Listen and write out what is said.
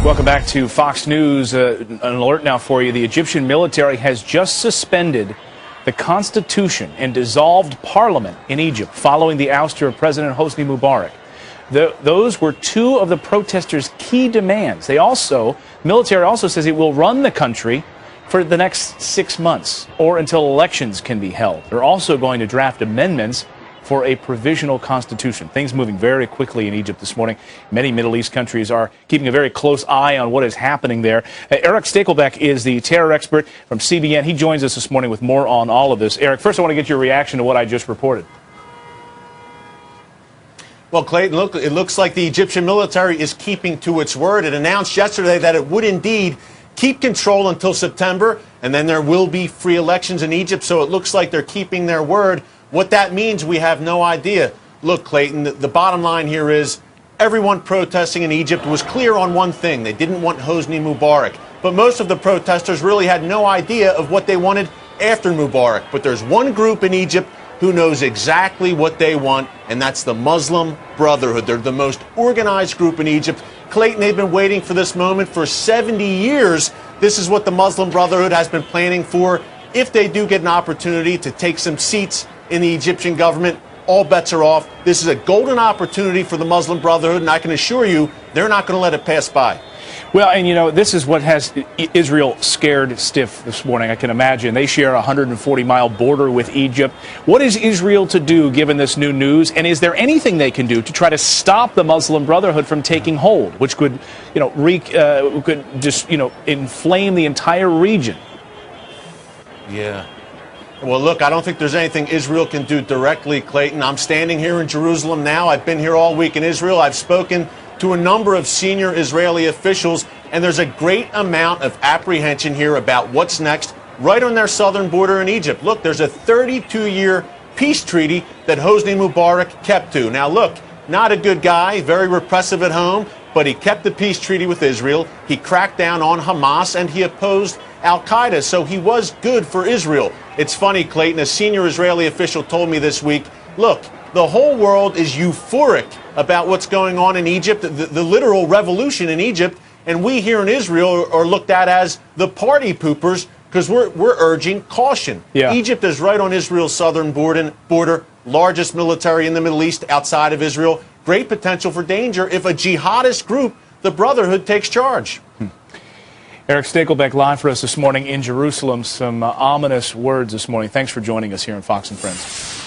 Welcome back to Fox News. An alert now for you. The Egyptian military has just suspended the constitution and dissolved parliament in Egypt following the ouster of President Hosni Mubarak. Those were two of the protesters' key demands. Military also says it will run the country for the next 6 months or until elections can be held. They're also going to draft amendments for a provisional constitution. Things moving very quickly in Egypt this morning. Many Middle East countries are keeping a very close eye on what is happening there. Eric Stakelbeck is the terror expert from CBN. He joins us this morning with more on all of this. Eric, first I want to get your reaction to what I just reported. Well, Clayton, look, it looks like the Egyptian military is keeping to its word. It announced yesterday that it would indeed keep control until September, and then there will be free elections in Egypt, so it looks like they're keeping their word. What that means, we have no idea. Look, Clayton, the bottom line here is everyone protesting in Egypt was clear on one thing. They didn't want Hosni Mubarak. But most of the protesters really had no idea of what they wanted after Mubarak. But there's one group in Egypt who knows exactly what they want, and that's the Muslim Brotherhood. They're the most organized group in Egypt. Clayton, they've been waiting for this moment for 70 years. This is what the Muslim Brotherhood has been planning for. If they do get an opportunity to take some seats in the Egyptian government, all bets are off. This is a golden opportunity for the Muslim Brotherhood, and I can assure you they're not going to let it pass by. Well, and you know, this is what has Israel scared stiff this morning, I can imagine. They share a 140-mile border with Egypt. What is Israel to do given this new news? And is there anything they can do to try to stop the Muslim Brotherhood from taking hold, which could, inflame the entire region? Yeah. Well, look, I don't think there's anything Israel can do directly, Clayton. I'm standing here in Jerusalem now. I've been here all week in Israel. I've spoken to a number of senior Israeli officials, and there's a great amount of apprehension here about what's next right on their southern border in Egypt. Look, there's a 32-year peace treaty that Hosni Mubarak kept to. Now, look, not a good guy, very repressive at home, but he kept the peace treaty with Israel. He cracked down on Hamas, and he opposed al-Qaeda, so he was good for Israel. It's funny, Clayton, a senior Israeli official told me this week, look, the whole world is euphoric about what's going on in Egypt, the literal revolution in Egypt, and we here in Israel are looked at as the party poopers because we're urging caution. Yeah. Egypt is right on Israel's southern border, largest military in the Middle East outside of Israel. Great potential for danger if a jihadist group, the Brotherhood, takes charge. Eric Stakelbeck live for us this morning in Jerusalem. Some ominous words this morning. Thanks for joining us here on Fox & Friends.